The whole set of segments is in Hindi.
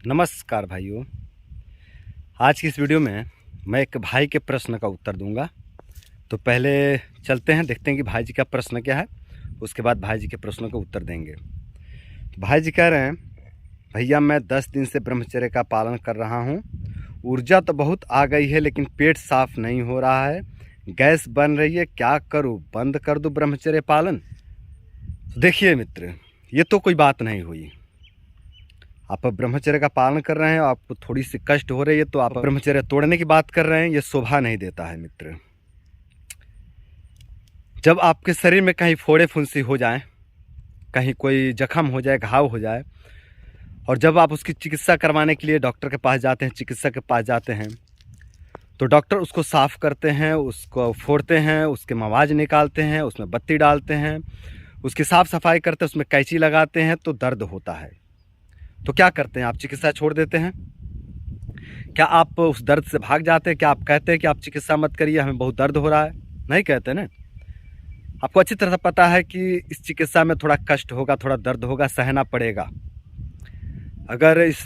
नमस्कार भाइयों। आज की इस वीडियो में मैं एक भाई के प्रश्न का उत्तर दूंगा। तो पहले चलते हैं, देखते हैं कि भाई जी का प्रश्न क्या है, उसके बाद भाई जी के प्रश्नों का उत्तर देंगे। तो भाई जी कह रहे हैं, भैया मैं 10 दिन से ब्रह्मचर्य का पालन कर रहा हूँ। ऊर्जा तो बहुत आ गई है लेकिन पेट साफ नहीं हो रहा है, गैस बन रही है, क्या करूँ, बंद कर दूँ ब्रह्मचर्य पालन? तो देखिए मित्र, ये तो कोई बात नहीं हुई। आप ब्रह्मचर्य का पालन कर रहे हैं, आपको थोड़ी सी कष्ट हो रही है तो आप ब्रह्मचर्य तोड़ने की बात कर रहे हैं, ये शोभा नहीं देता है मित्र। जब आपके शरीर में कहीं फोड़े फुंसी हो जाए, कहीं कोई जख्म हो जाए, घाव हो जाए, और जब आप उसकी चिकित्सा करवाने के लिए डॉक्टर के पास जाते हैं, चिकित्सक के पास जाते हैं, तो डॉक्टर उसको साफ़ करते हैं, उसको फोड़ते हैं, उसके मवाज निकालते हैं, उसमें बत्ती डालते हैं, उसकी साफ़ सफाई करते हैं, उसमें कैंची लगाते हैं, तो दर्द होता है। तो क्या करते हैं? आप चिकित्सा छोड़ देते हैं? क्या आप उस दर्द से भाग जाते हैं? क्या आप कहते हैं कि आप चिकित्सा मत करिए, हमें बहुत दर्द हो रहा है? नहीं कहते ना। आपको अच्छी तरह से पता है कि इस चिकित्सा में थोड़ा कष्ट होगा, थोड़ा दर्द होगा, सहना पड़ेगा। अगर इस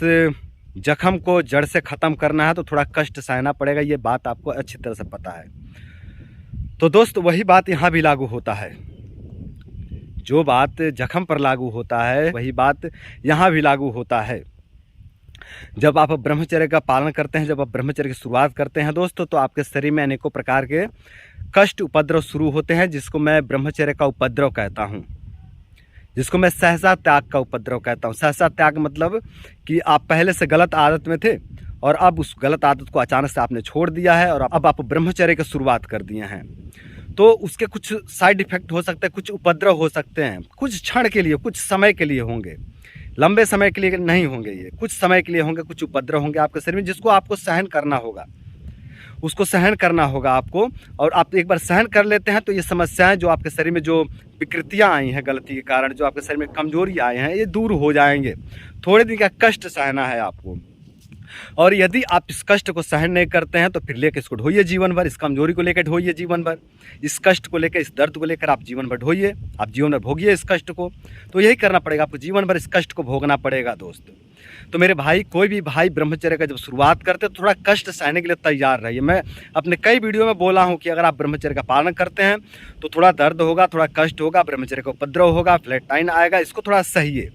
जख्म को जड़ से ख़त्म करना है तो थोड़ा कष्ट सहना पड़ेगा, ये बात आपको अच्छी तरह से पता है। तो दोस्त, वही बात यहाँ भी लागू होता है। जो बात जख्म पर लागू होता है वही बात यहाँ भी लागू होता है। जब आप ब्रह्मचर्य का पालन करते हैं, जब आप ब्रह्मचर्य की शुरुआत करते हैं दोस्तों, तो आपके शरीर में अनेकों प्रकार के कष्ट उपद्रव शुरू होते हैं, जिसको मैं ब्रह्मचर्य का उपद्रव कहता हूँ, जिसको मैं सहसा त्याग का उपद्रव कहता हूँ। सहसा त्याग मतलब कि आप पहले से गलत आदत में थे और अब उस गलत आदत को अचानक से आपने छोड़ दिया है और अब आप ब्रह्मचर्य की शुरुआत कर दिए हैं। तो उसके कुछ साइड इफेक्ट हो सकते हैं, कुछ उपद्रव हो सकते हैं, कुछ क्षण के लिए, कुछ समय के लिए होंगे, लंबे समय के लिए नहीं होंगे, ये कुछ समय के लिए होंगे, कुछ उपद्रव होंगे आपके शरीर में, जिसको आपको सहन करना होगा, उसको सहन करना होगा आपको। और आप एक बार सहन कर लेते हैं तो ये समस्याएं जो आपके शरीर में, जो विकृतियां आई हैं गलती के कारण, जो आपके शरीर में कमजोरी आए हैं, ये दूर हो जाएंगे। थोड़े दिन का कष्ट सहना है आपको, और यदि आप इस कष्ट को सहन नहीं करते हैं तो फिर लेकर इसको ढोइए जीवन भर, इस कमजोरी को लेकर ढोइए जीवन भर, इस कष्ट को लेकर, इस दर्द को लेकर आप जीवन भर ढोइए, आप जीवन भर भोगिए इस कष्ट को। तो यही करना पड़ेगा आपको, जीवन भर इस कष्ट को भोगना पड़ेगा दोस्त। तो मेरे भाई, कोई भी भाई ब्रह्मचर्य का जब शुरुआत करते हैं तो थोड़ा कष्ट सहने के लिए तैयार रहिए। मैं अपने कई वीडियो में बोला हूँ कि अगर आप ब्रह्मचर्य का पालन करते हैं तो थोड़ा दर्द होगा, थोड़ा कष्ट होगा, ब्रह्मचर्य का उपद्रव होगा, फ्लैट टाइन आएगा, इसको थोड़ा सहिए।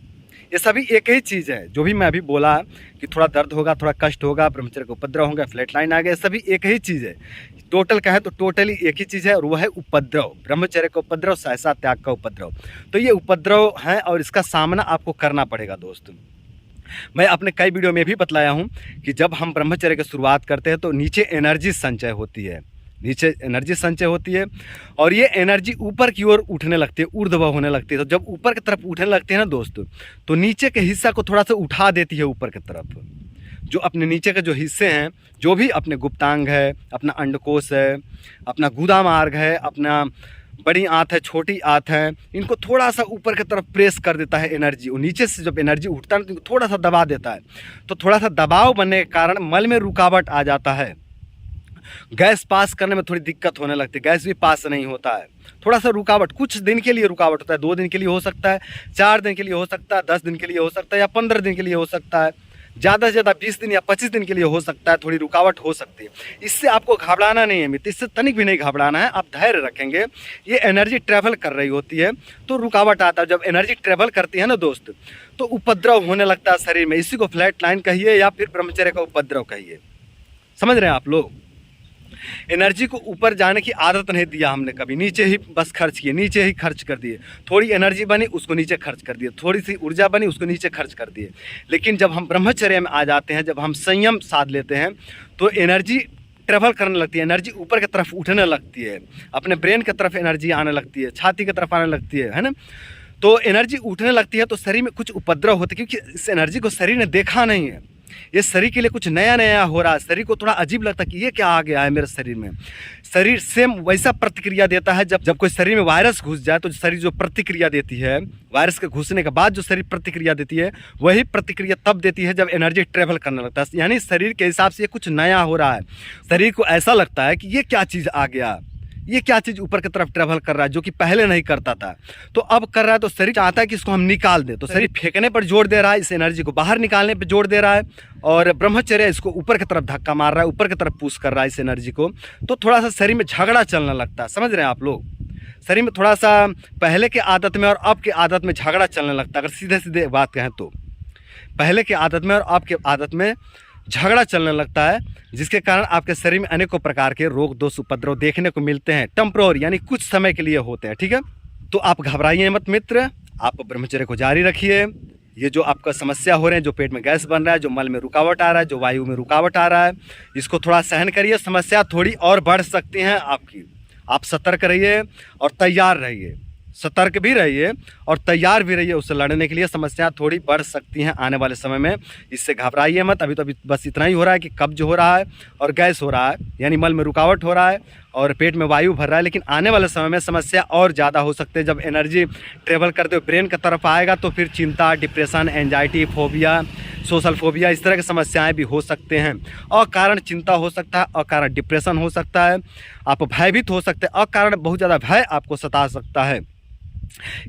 ये सभी एक ही चीज़ है। जो भी मैं अभी बोला कि थोड़ा दर्द होगा, थोड़ा कष्ट होगा, ब्रह्मचर्य का उपद्रव होगा, फ्लैट लाइन आ गया, सभी एक ही चीज़ है। टोटल कहें तो टोटली एक ही चीज़ है, और वो है उपद्रव। ब्रह्मचर्य का उपद्रव, सहसा त्याग का उपद्रव। तो ये उपद्रव है और इसका सामना आपको करना पड़ेगा दोस्त। मैं अपने कई वीडियो में भी बतलाया हूँ कि जब हम ब्रह्मचर्य की शुरुआत करते हैं तो नीचे एनर्जी संचय होती है, नीचे एनर्जी संचय होती है, और ये एनर्जी ऊपर की ओर उठने लगती है, ऊर्ध्व होने लगती है। तो जब ऊपर की तरफ उठने लगती है ना दोस्त, तो नीचे के हिस्सा को थोड़ा सा उठा देती है ऊपर की तरफ। जो अपने नीचे के जो हिस्से हैं, जो भी अपने गुप्तांग है, अपना अंडकोश है, अपना गुदा मार्ग है, अपना बड़ी आंत है, छोटी आंत है, इनको थोड़ा सा ऊपर की तरफ प्रेस कर देता है एनर्जी। और नीचे से जब एनर्जी उठता है तो इनको थोड़ा सा दबा देता है। तो थोड़ा सा दबाव बनने के कारण मल में रुकावट आ जाता है, गैस पास करने में थोड़ी दिक्कत होने लगती है, गैस भी पास नहीं होता है, थोड़ा सा रुकावट, कुछ दिन के लिए रुकावट होता है। 2 दिन के लिए हो सकता है, 4 दिन के लिए हो सकता है, 10 दिन के लिए हो सकता है, या 15 दिन के लिए हो सकता है, ज़्यादा से ज़्यादा 20 दिन या 25 दिन के लिए हो सकता है, थोड़ी रुकावट हो सकती है। इससे आपको घबराना नहीं है मित्र, इससे तनिक भी नहीं घबराना है। आप धैर्य रखेंगे, ये एनर्जी ट्रैवल कर रही होती है तो रुकावट आता है। जब एनर्जी ट्रैवल करती है ना दोस्त, तो उपद्रव होने लगता है शरीर में। इसी को फ्लैट लाइन कहिए या फिर ब्रह्मचर्य का उपद्रव कहिए। समझ रहे हैं आप लोग? एनर्जी को ऊपर जाने की आदत नहीं दिया हमने कभी, नीचे ही बस खर्च किए, नीचे ही खर्च कर दिए। थोड़ी एनर्जी बनी उसको नीचे खर्च कर दिए, थोड़ी सी ऊर्जा बनी उसको नीचे खर्च कर दिए। लेकिन जब हम ब्रह्मचर्य में आ जाते हैं, जब हम संयम साध लेते हैं, तो एनर्जी ट्रेवल करने लगती है, एनर्जी ऊपर की तरफ उठने लगती है, अपने ब्रेन की तरफ एनर्जी आने लगती है, छाती की तरफ आने लगती है ना। तो एनर्जी उठने लगती है तो शरीर में कुछ उपद्रव होते हैं, क्योंकि इस एनर्जी को शरीर ने देखा नहीं है। ये शरीर के लिए कुछ नया नया हो रहा है, शरीर को थोड़ा अजीब लगता है कि ये क्या आ गया है मेरे शरीर में। शरीर सेम वैसा प्रतिक्रिया देता है जब कोई शरीर में वायरस घुस जाए, तो शरीर जो प्रतिक्रिया देती है, वायरस के घुसने के बाद जो शरीर प्रतिक्रिया देती है, वही प्रतिक्रिया तब देती है जब एनर्जी ट्रेवल करने लगता है। यानी शरीर के हिसाब से ये कुछ नया हो रहा है, शरीर को ऐसा लगता है कि ये क्या चीज़ आ गया, ये क्या चीज़ ऊपर की तरफ ट्रेवल कर रहा है जो कि पहले नहीं करता था, तो अब कर रहा है। तो शरीर चाहता है कि इसको हम निकाल दें, तो शरीर फेंकने पर जोर दे रहा है, इस एनर्जी को बाहर निकालने पर जोर दे रहा है, और ब्रह्मचर्य इसको ऊपर की तरफ धक्का मार रहा है, ऊपर की तरफ पुश कर रहा है इस एनर्जी को। तो थोड़ा सा शरीर में झगड़ा चलने लगता है, समझ रहे हैं आप लोग। शरीर में थोड़ा सा पहले के आदत में और अब के आदत में झगड़ा चलने लगता है। अगर सीधे सीधे बात कहें तो पहले के आदत में और अब के आदत में झगड़ा चलने लगता है, जिसके कारण आपके शरीर में अनेकों प्रकार के रोग दोष उपद्रव देखने को मिलते हैं। टेम्पोररी यानी कुछ समय के लिए होते हैं, ठीक है। तो आप घबराइए मत मित्र, आप ब्रह्मचर्य को जारी रखिए। ये जो आपका समस्या हो रहे हैं, जो पेट में गैस बन रहा है, जो मल में रुकावट आ रहा है, जो वायु में रुकावट आ रहा है, इसको थोड़ा सहन करिए। समस्या थोड़ी और बढ़ सकती हैं आपकी। आप सतर्क रहिए और तैयार रहिए, सतर्क भी रहिए और तैयार भी रहिए उससे लड़ने के लिए। समस्या थोड़ी बढ़ सकती हैं आने वाले समय में, इससे घबराइए मत। अभी तो बस इतना ही हो रहा है कि कब्ज हो रहा है और गैस हो रहा है, यानी मल में रुकावट हो रहा है और पेट में वायु भर रहा है। लेकिन आने वाले समय में समस्या और ज़्यादा हो सकती है। जब एनर्जी ट्रेवल करते हुए ब्रेन की तरफ आएगा तो फिर चिंता, depression, anxiety, phobia, social phobia, इस तरह की समस्याएं भी हो सकते हैं। अकारण चिंता हो सकता है, अकारण डिप्रेशन हो सकता है, आप भयभीत हो सकते हैं, अकारण बहुत ज़्यादा भय आपको सता सकता है।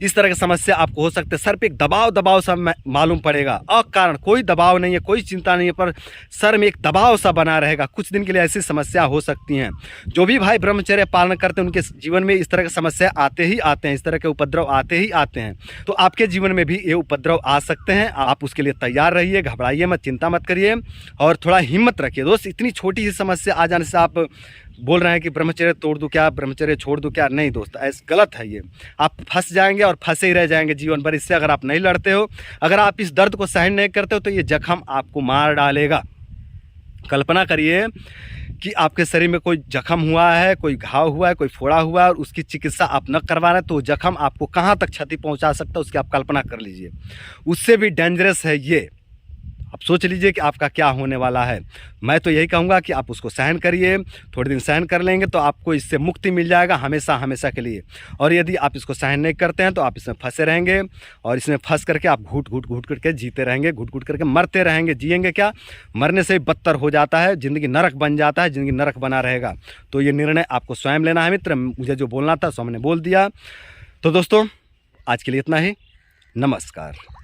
इस तरह की समस्या आपको हो सकते हैं। सर पे एक दबाव सा मालूम पड़ेगा, अकारण कोई दबाव नहीं है, कोई चिंता नहीं है, पर सर में एक दबाव सा बना रहेगा। कुछ दिन के लिए ऐसी समस्या हो सकती हैं। जो भी भाई ब्रह्मचर्य पालन करते हैं उनके जीवन में इस तरह की समस्या आते ही आते हैं, इस तरह के उपद्रव आते ही आते हैं। तो आपके जीवन में भी ये उपद्रव आ सकते हैं। आप उसके लिए तैयार रहिए, घबराइए मत, चिंता मत करिए और थोड़ा हिम्मत रखिए। दोस्त, इतनी छोटी सी समस्या आ जाने से आप बोल रहे हैं कि ब्रह्मचर्य तोड़ दूं क्या, ब्रह्मचर्य छोड़ दूं क्या? नहीं दोस्त, ऐसा गलत है। ये आप फंस जाएंगे और फंसे ही रह जाएंगे जीवन भर। इससे अगर आप नहीं लड़ते हो, अगर आप इस दर्द को सहन नहीं करते हो, तो ये जख्म आपको मार डालेगा। कल्पना करिए कि आपके शरीर में कोई जख्म हुआ है, कोई घाव हुआ है, कोई फोड़ा हुआ है और उसकी चिकित्सा आप न करवा रहे हैं, तो जख्म आपको कहाँ तक क्षति पहुँचा सकता है, उसकी आप कल्पना कर लीजिए। उससे भी डेंजरस है ये। आप सोच लीजिए कि आपका क्या होने वाला है। मैं तो यही कहूँगा कि आप उसको सहन करिए। थोड़े दिन सहन कर लेंगे तो आपको इससे मुक्ति मिल जाएगा हमेशा हमेशा के लिए। और यदि आप इसको सहन नहीं करते हैं तो आप इसमें फंसे रहेंगे और इसमें फंस करके आप घुट घुट करके जीते रहेंगे, घुट घुट करके मरते रहेंगे। जिएंगे क्या, मरने से बदतर हो जाता है, ज़िंदगी नरक बन जाता है, ज़िंदगी नरक बना रहेगा। तो ये निर्णय आपको स्वयं लेना है मित्र। मुझे जो बोलना था सो हमने बोल दिया। तो दोस्तों, आज के लिए इतना ही। नमस्कार।